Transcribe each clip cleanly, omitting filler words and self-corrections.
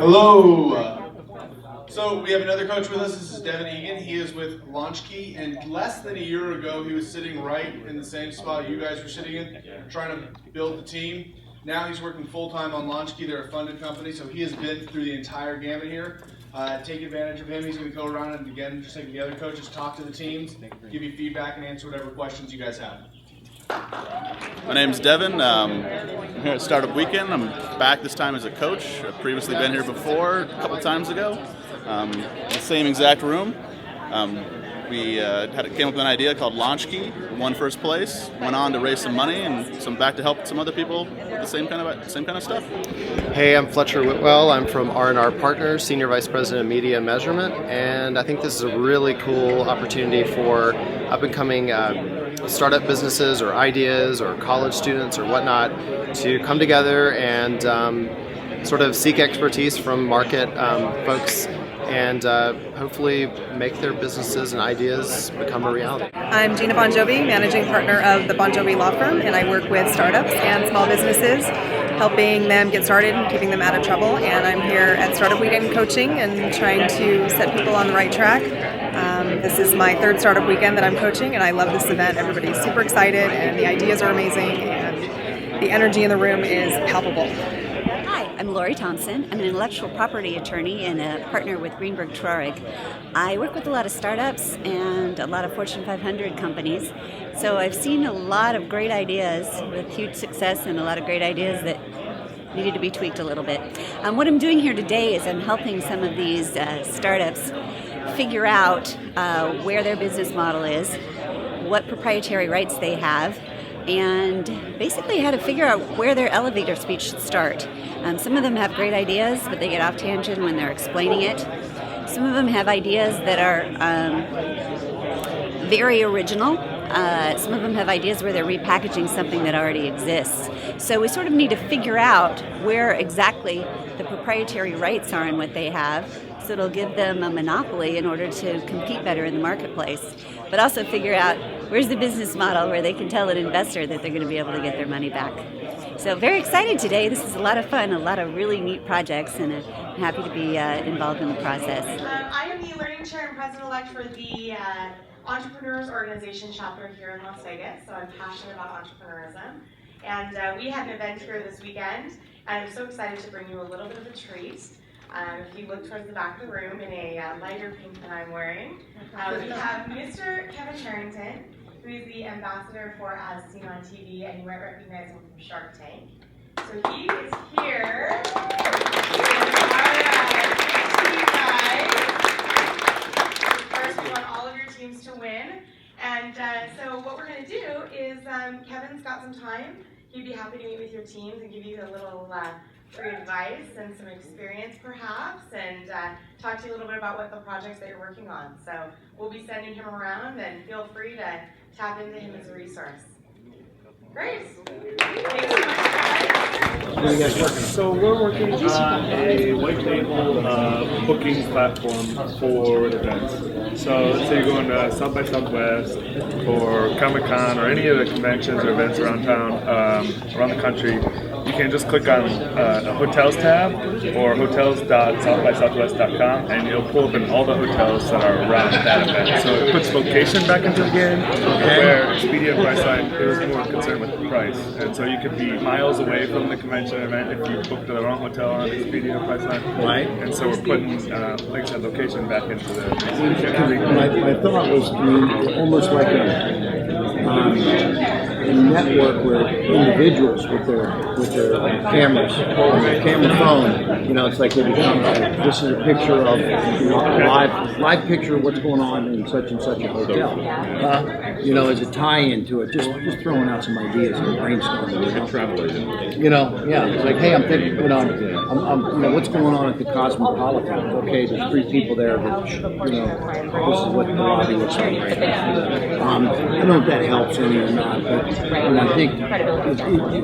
Hello. So we have another coach with us. This is Devin Egan. He is with LaunchKey, and less than a year ago he was sitting right in the same spot you guys were sitting in, trying to build the team. Now he's working full-time on LaunchKey. They're a funded company, so he has been through the entire gamut here. Take advantage of him. He's going to go around and, again, just like the other coaches, talk to the teams, give you feedback, and answer whatever questions you guys have. My name's Devin. I'm here at Start Up Weekend. I'm back this time as a coach. I've previously been here before, a couple times ago. The same exact room. We came up with an idea called LaunchKey. Won first place. Went on to raise some money and some back to help some other people with the same kind of stuff. Hey, I'm Fletcher Whitwell. I'm from R&R Partners, Senior Vice President of Media and Measurement, and I think this is a really cool opportunity for up-and-coming startup businesses or ideas or college students or whatnot to come together and sort of seek expertise from market folks and hopefully make their businesses and ideas become a reality. I'm Gina Bon Jovi, Managing Partner of the Bon Jovi Law Firm, and I work with startups and small businesses, helping them get started and keeping them out of trouble. And I'm here at Startup Weekend coaching and trying to set people on the right track. This is my third Startup Weekend that I'm coaching, and I love this event. Everybody's super excited, and the ideas are amazing, and the energy in the room is palpable. Hi, I'm Lori Thompson. I'm an intellectual property attorney and a partner with Greenberg Traurig. I work with a lot of startups and a lot of Fortune 500 companies, so I've seen a lot of great ideas with huge success and a lot of great ideas that needed to be tweaked a little bit. What I'm doing here today is I'm helping some of these startups figure out where their business model is, what proprietary rights they have, and basically how to figure out where their elevator speech should start. Some of them have great ideas, but they get off tangent when they're explaining it. Some of them have ideas that are very original. Some of them have ideas where they're repackaging something that already exists. So we sort of need to figure out where exactly the proprietary rights are in what they have, so it'll give them a monopoly in order to compete better in the marketplace. But also figure out where's the business model where they can tell an investor that they're going to be able to get their money back. So very excited today. This is a lot of fun, a lot of really neat projects, and I'm happy to be involved in the process. I am the Learning Chair and President-elect for the Entrepreneurs Organization chapter here in Las Vegas, so I'm passionate about entrepreneurism. And we had an event here this weekend, and I'm so excited to bring you a little bit of a treat. If you look towards the back of the room in a lighter pink than I'm wearing, we have Mr. Kevin Harrington, who is the ambassador for As Seen on TV, and you might recognize him from Shark Tank. So he is here. First, we want all of your teams to win. And so what we're going to do is Kevin's got some time. He'd be happy to meet with your teams and give you a little free advice and some experience perhaps, and talk to you a little bit about what the projects that you're working on. So we'll be sending him around, and feel free to tap into him as a resource. Great. Thanks so much, guys. So we're working on a white label booking platform for events. So let's say you're going to South by Southwest or Comic-Con or any of the conventions or events around town, around the country. You can just click on a hotels tab or hotels.southbysouthwest.com, and it'll pull up in all the hotels that are around that event. So it puts location back into the game, where Expedia and Priceline, it was more concerned with the price. And so you could be miles away from the convention event if you booked the wrong hotel on Expedia or Priceline. Right. And so we're putting, like I said, location back into the... My thought was almost like a and network with individuals with their cameras, their camera phone. You know, it's like they become this is a picture of a live picture of what's going on in such and such a hotel. You know, as a tie-in to it, just throwing out some ideas and brainstorming. You know, yeah, it's like, hey, I'm thinking, you know, I'm what's going on at the Cosmopolitan? Okay, there's 3 people there that, you know, this is what the lobby looks like right now. I don't know if that helps any or not, but I think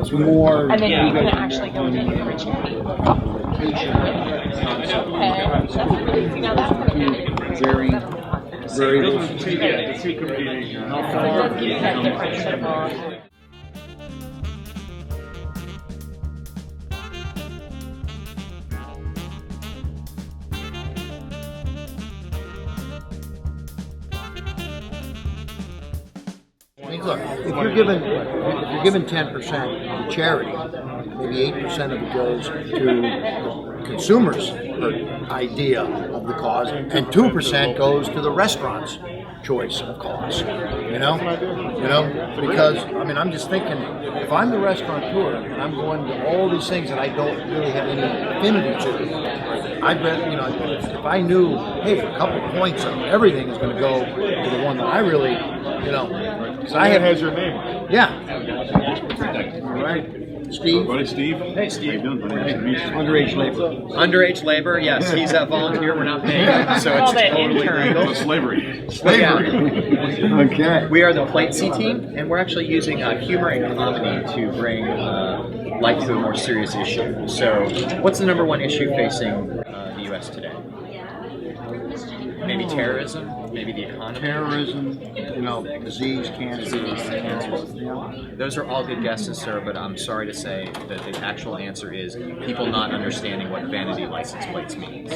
it's more. And then you can actually go into the originating. Very, very. The secret meeting. I mean, look, if you're given 10% to charity, maybe 8% of it goes to the consumer's idea of the cause, and 2% goes to the restaurant's choice of cause. You know, because I mean, I'm just thinking, if I'm the restaurateur and I'm going to all these things that I don't really have any affinity to, I bet, you know, if I knew, hey, for a couple of points of everything is going to go to the one that I really, you know. I has your name. Yeah. All right. Steve. Buddy Steve. Hey, Steve. How you doing? Nice to meet you. Underage labor. Underage labor, yes. He's a volunteer. We're not paying him, so it's totally legal. Slavery. Okay. We are the Plate C team, and we're actually using humor and comedy to bring light to a more serious issue. So, what's the number one issue facing the U.S. today? Maybe terrorism, maybe the economy. Terrorism, you know, disease, cancer. Those are all good guesses, sir, but I'm sorry to say that the actual answer is people not understanding what vanity license plates means.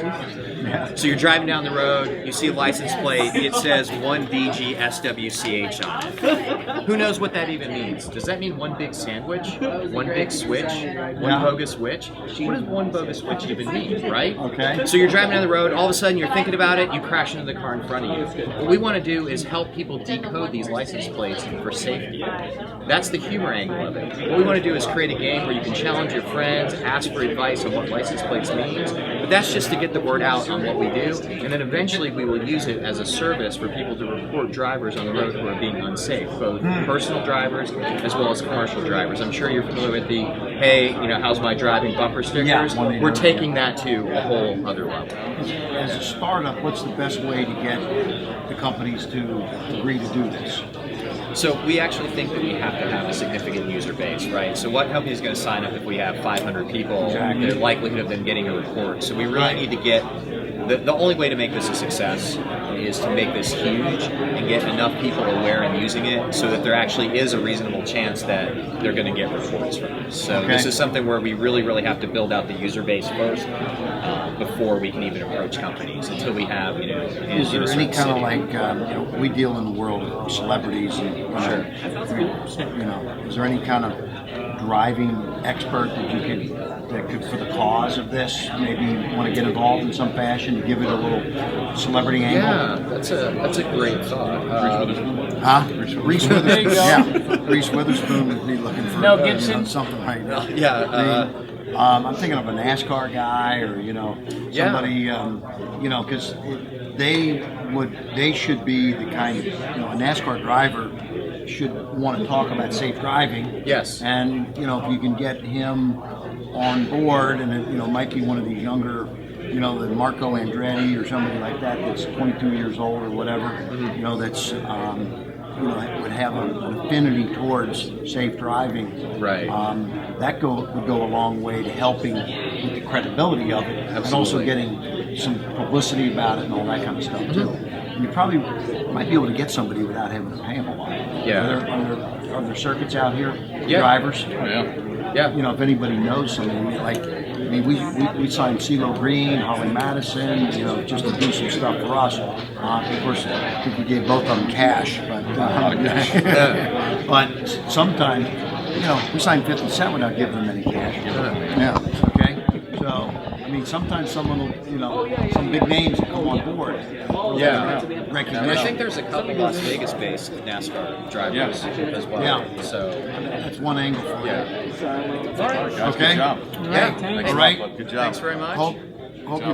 So you're driving down the road, you see a license plate, it says 1BGSWCH on it. Who knows what that even means? Does that mean one big sandwich? One big switch? One bogus switch? What does one bogus switch even mean, right? Okay. So you're driving down the road, all of a sudden you're thinking about it, you crash into the car in front of you. What we want to do is help people decode these license plates for safety. That's the humor angle of it. What we want to do is create a game where you can challenge your friends, ask for advice on what license plates means, but that's just to get the word out on what we do, and then eventually we will use it as a service for people to report drivers on the road who are being unsafe, both personal drivers as well as commercial drivers. I'm sure you're familiar with the, hey, you know, how's my driving bumper stickers? Yeah, we're taking that to a whole other level. As a startup, what's the best way to get the companies to agree to do this? So we actually think that we have to have a significant user base, right? So what company is going to sign up if we have 500 people? Exactly. The likelihood of them getting a report. So we really need to get, the only way to make this a success is to make this huge and get enough people aware and using it so that there actually is a reasonable chance that they're going to get reports from it. So this is something where we really, really have to build out the user base first before we can even approach companies until we have, you know, is there any kind of like, you know, we deal in the world of celebrities and, you know, is there any kind of driving expert that could, for the cause of this, maybe want to get involved in some fashion to give it a little celebrity angle? Yeah, that's a great thought. Reese Witherspoon. Yeah, Reese Witherspoon would be looking for Mel Gibson? You know, something like that. Yeah. I'm thinking of a NASCAR guy, or you know, somebody, you know, because they should be the kind of, you know, a NASCAR driver should want to talk about safe driving. Yes. And you know, if you can get him on board, and it, you know, might be one of these younger, you know, the Marco Andretti or somebody like that that's 22 years old or whatever, you know, that's you know, would have an affinity towards safe driving. Right. That would go a long way to helping with the credibility of it, and also getting some publicity about it and all that kind of stuff too. And you probably might be able to get somebody without having to pay them a lot. Yeah. Are there circuits out here? Yeah. Drivers? Oh, yeah. You know, if anybody knows somebody, like, I mean, we signed CeeLo Green, Holly Madison, you know, just to do some stuff for us. Of course, I think we gave both of them cash, but but sometimes, you know, we signed 50 Cent without giving them any cash. Yeah. Okay. So, mean, sometimes someone will, some big names will come on board. Yeah. Recognition. I think there's a couple Las Vegas-based NASCAR drivers as well. Yeah. So that's one angle for yeah. All right, guys, Okay. Good job. Yeah. All right. Good job. Thanks very much. Hope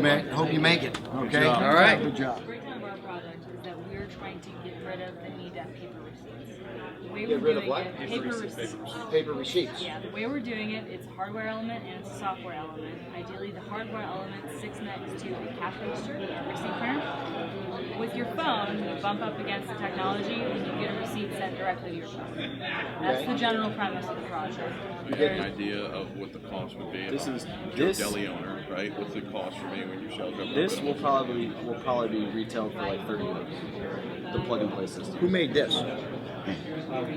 you make it. Okay. job. All right. Good job. The breakdown of our product is that we're trying to get rid of the need to have paper receipts. The way Get we're rid of doing what? it, paper receipts. Paper receipts. Yeah, the way we're doing it, it's a hardware element and it's a software element. Ideally, the hardware element sits next to a cash register, a receipt printer. With your phone, you bump up against the technology and you get a receipt sent directly to your phone. That's the general premise of the project. You get an idea of what the cost would be. This is You're a this. deli owner, right? What's the cost for me when you shelter up? This will probably be retailed for like $30. The plug and play system. Who made this?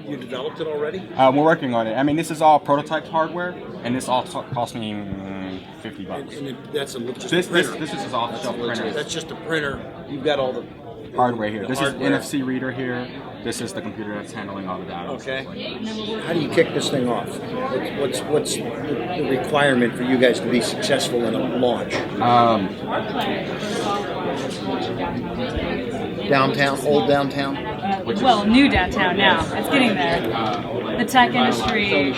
You developed it already? We're working on it. I mean, this is all prototype hardware, and this all cost me $50. And that's just This a printer. is just off-the-shelf printer. That's just a printer. You've got all the Hardware here. This hardware. is NFC reader here. This is the computer that's handling all the data. Okay. How do you kick this thing off? What's the requirement for you guys to be successful in a launch? Our plan is for software to launch in downtown. Old downtown? Well, new downtown now. It's getting there. The tech industry,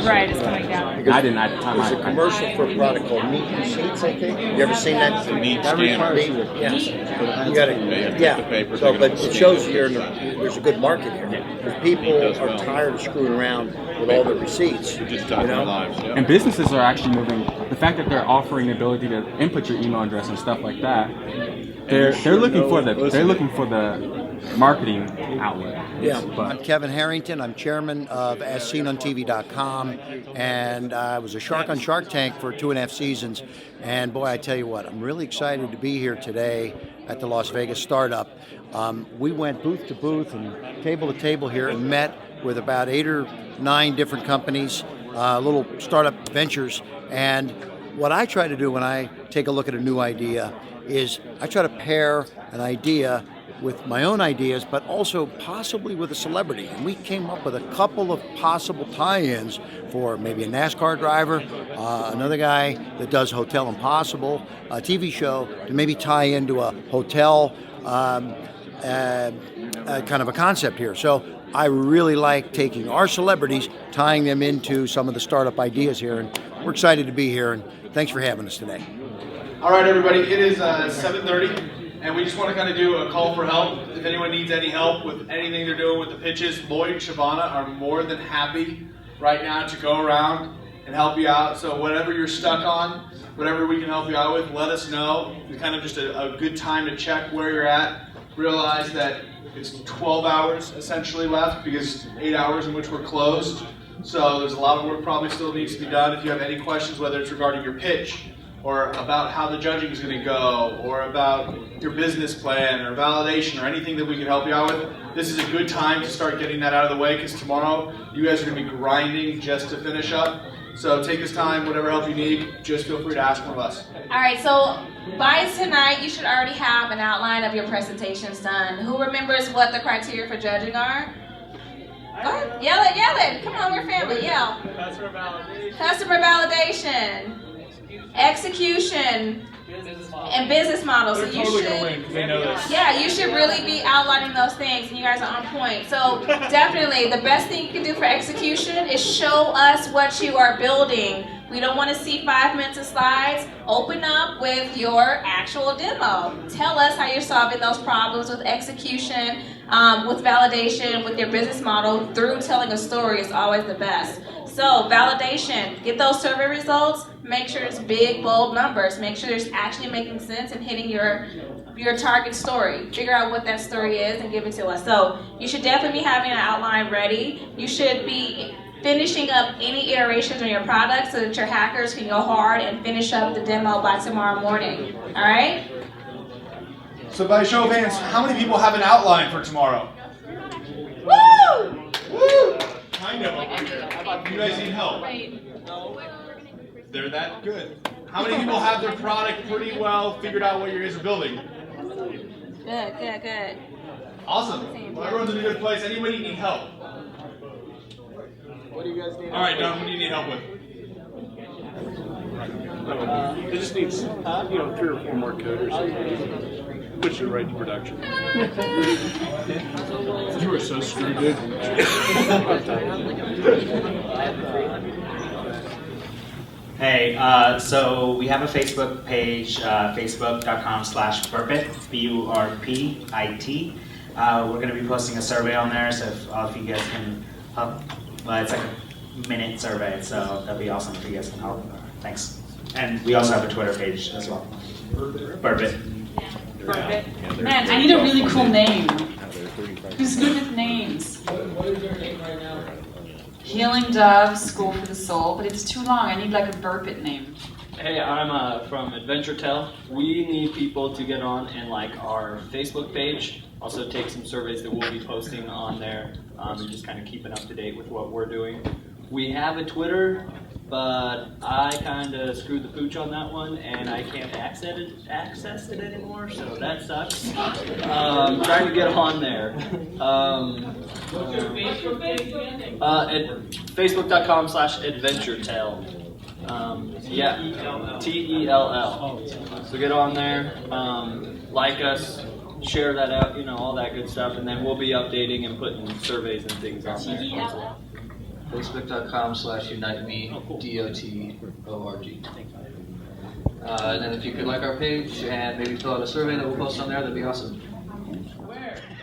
right, is coming down. I didn't at the time. There's a commercial for a product called Meat and Sheets, I think. You ever seen that? Meat That scanner. requires- Yes. You got to, yeah. So, but it shows there's a good market here. Because people are tired of screwing around with all the receipts. Just talking know? lives. Yeah. And businesses are actually moving. The fact that they're offering the ability to input your email address and stuff like that, they're looking for the marketing outlet. Yeah, I'm Kevin Harrington. I'm chairman of AsSeenOnTV.com, and I was a shark on Shark Tank for 2.5 seasons. And boy, I tell you what, I'm really excited to be here today at the Las Vegas Startup. We went booth to booth and table to table here and met with about 8 or 9 different companies, little startup ventures. And what I try to do when I take a look at a new idea is I try to pair an idea with my own ideas, but also possibly with a celebrity. And we came up with a couple of possible tie-ins for maybe a NASCAR driver, another guy that does Hotel Impossible, a TV show, to maybe tie into a hotel kind of a concept here. So I really like taking our celebrities, tying them into some of the startup ideas here, and we're excited to be here, and thanks for having us today. All right, everybody, it is 7:30, and we just want to kind of do a call for help. If anyone needs any help with anything they're doing with the pitches, Lloyd and Shavana are more than happy right now to go around and help you out. So whatever you're stuck on, whatever we can help you out with, let us know. It's kind of just a good time to check where you're at. Realize that it's 12 hours essentially left because 8 hours in which we're closed. So there's a lot of work probably still needs to be done. If you have any questions, whether it's regarding your pitch, or about how the judging is going to go, or about your business plan, or validation, or anything that we can help you out with, this is a good time to start getting that out of the way, because tomorrow you guys are going to be grinding just to finish up. So take this time, whatever help you need, just feel free to ask one of us. All right, so by tonight, you should already have an outline of your presentations done. Who remembers what the criteria for judging are? Go ahead, yell it. Come on, we're family, yell. Customer validation. Execution and business models. So you should, yeah, you should really be outlining those things, and you guys are on point. So definitely, the best thing you can do for execution is show us what you are building. We don't want to see 5 minutes of slides. Open up with your actual demo. Tell us how you're solving those problems with execution, with validation, with your business model. Through telling a story is always the best. So validation, get those survey results. Make sure it's big, bold numbers. Make sure it's actually making sense and hitting your target story. Figure out what that story is and give it to us. So you should definitely be having an outline ready. You should be finishing up any iterations on your product so that your hackers can go hard and finish up the demo by tomorrow morning. All right? So by show of hands, how many people have an outline for tomorrow? Woo! Woo! Kind of. You guys need help? They're that good. How many people have their product pretty well figured out what you guys are building? Good. Awesome. Well, everyone's in a good place. Anybody need help? What do you guys need? All right, Don, what do you need help with? It just needs, 3 or 4 more coders. Push it right to production. You are so screwed, dude. Hey, so we have a Facebook page, facebook.com/burpit, BURPIT. We're going to be posting a survey on there, so if all of you guys can help, it's like a minute survey, so that'd be awesome if you guys can help. Thanks. And we also have a Twitter page as well. Burpit. Man, I need a really cool name. Who's good with names? Healing Dove, School for the Soul, but it's too long. I need like a Burpit name. Hey, I'm from Adventure Tell. We need people to get on and like our Facebook page. Also take some surveys that we'll be posting on there and just kind of keeping up to date with what we're doing. We have a Twitter, but I kind of screwed the pooch on that one, and I can't access it anymore, so that sucks. Trying to get on there. At facebook.com/adventuretell. TELL. So get on there, like us, share that out, all that good stuff, and then we'll be updating and putting surveys and things on there. Facebook.com/UniteMe.org. And then if you could like our page and maybe fill out a survey that we'll post on there, that'd be awesome.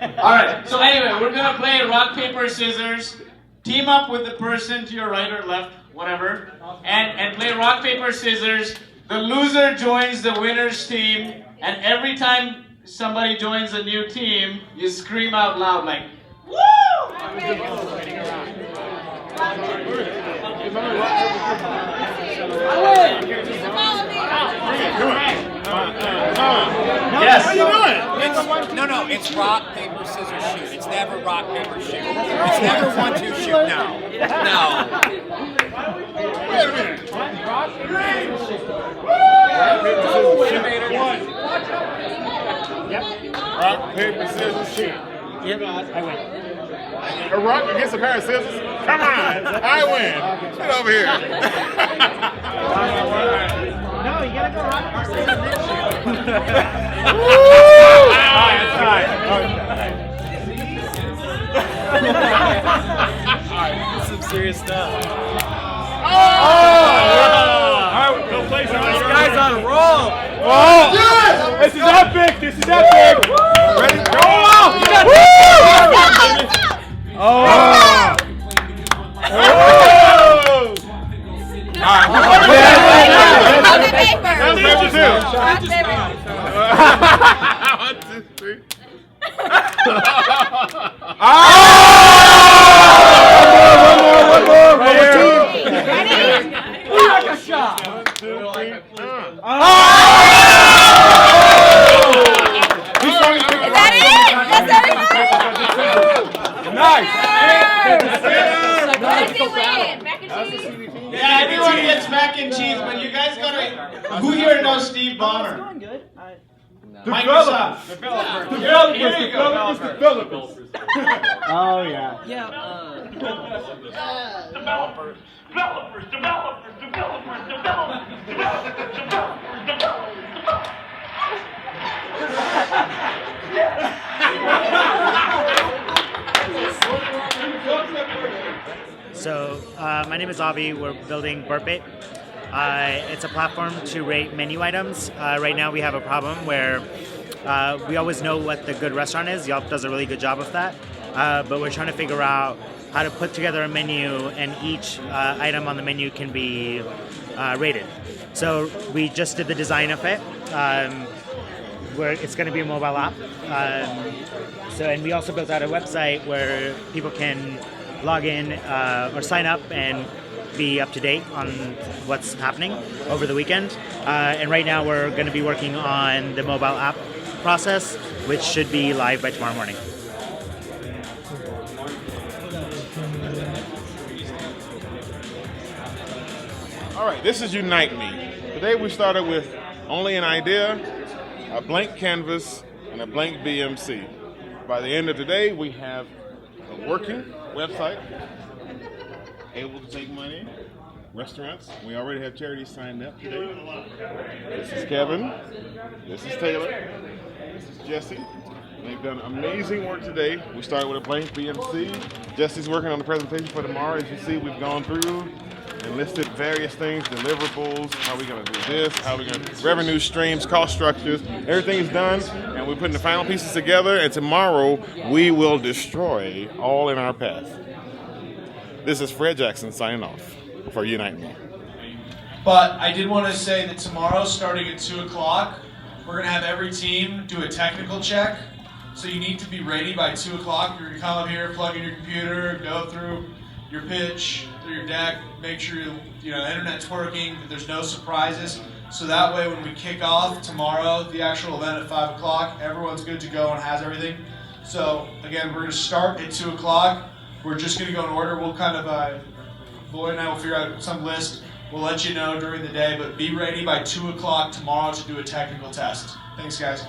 Alright, so anyway, we're going to play rock, paper, scissors. Team up with the person to your right or left, whatever, and play rock, paper, scissors. The loser joins the winner's team, and every time somebody joins a new team, you scream out loud like, woo! Yes. How you doing? It's rock, paper, scissors, shoot. It's never rock, paper, shoot. It's never 1, 2, shoot. No. Wait a minute. Rock, paper, scissors, shoot. Rock, paper, scissors, shoot. Yep, I win. A rock against a pair of scissors? Come on, I win. Get over here. No, you gotta go rock, paper, scissors, then shoot. Some serious stuff. This guy's on a roll. Yes! This is epic. This is epic. Ready? Go! Yeah, everyone gets mac and cheese, but you guys gotta. Who here knows Steve Ballmer? Microsoft. Developers. Here you go. Developers. Oh, yeah. Developers. So, my name is Avi. We're building Burpit. It's a platform to rate menu items. Right now we have a problem where we always know what the good restaurant is. Yelp does a really good job of that. But we're trying to figure out how to put together a menu and each item on the menu can be rated. So we just did the design of it. Where it's going to be a mobile app. And we also built out a website where people can log in or sign up and be up to date on what's happening over the weekend. And right now we're going to be working on the mobile app process, which should be live by tomorrow morning. All right, this is Unite Me. Today we started with only an idea, a blank canvas, and a blank BMC. By the end of today, we have a working website, able to take money, restaurants. We already have charities signed up today. This is Kevin. This is Taylor. This is Jesse. They've done amazing work today. We started with a blank BMC. Jesse's working on the presentation for tomorrow. As you see, we've gone through and listed various things, deliverables, how we're going to do this, how we're going to revenue streams, cost structures. Everything is done, and we're putting the final pieces together, and tomorrow we will destroy all in our path. This is Fred Jackson signing off for Unite Me. But I did want to say that tomorrow, starting at 2 o'clock, we're going to have every team do a technical check. So you need to be ready by 2 o'clock. You're going to come up here, plug in your computer, go through your pitch, through your deck, make sure the internet's working, that there's no surprises. So that way when we kick off tomorrow, the actual event at 5 o'clock, everyone's good to go and has everything. So again, we're going to start at 2 o'clock. We're just going to go in order. We'll kind of, Lloyd and I will figure out some list. We'll let you know during the day, but be ready by 2 o'clock tomorrow to do a technical test. Thanks, guys.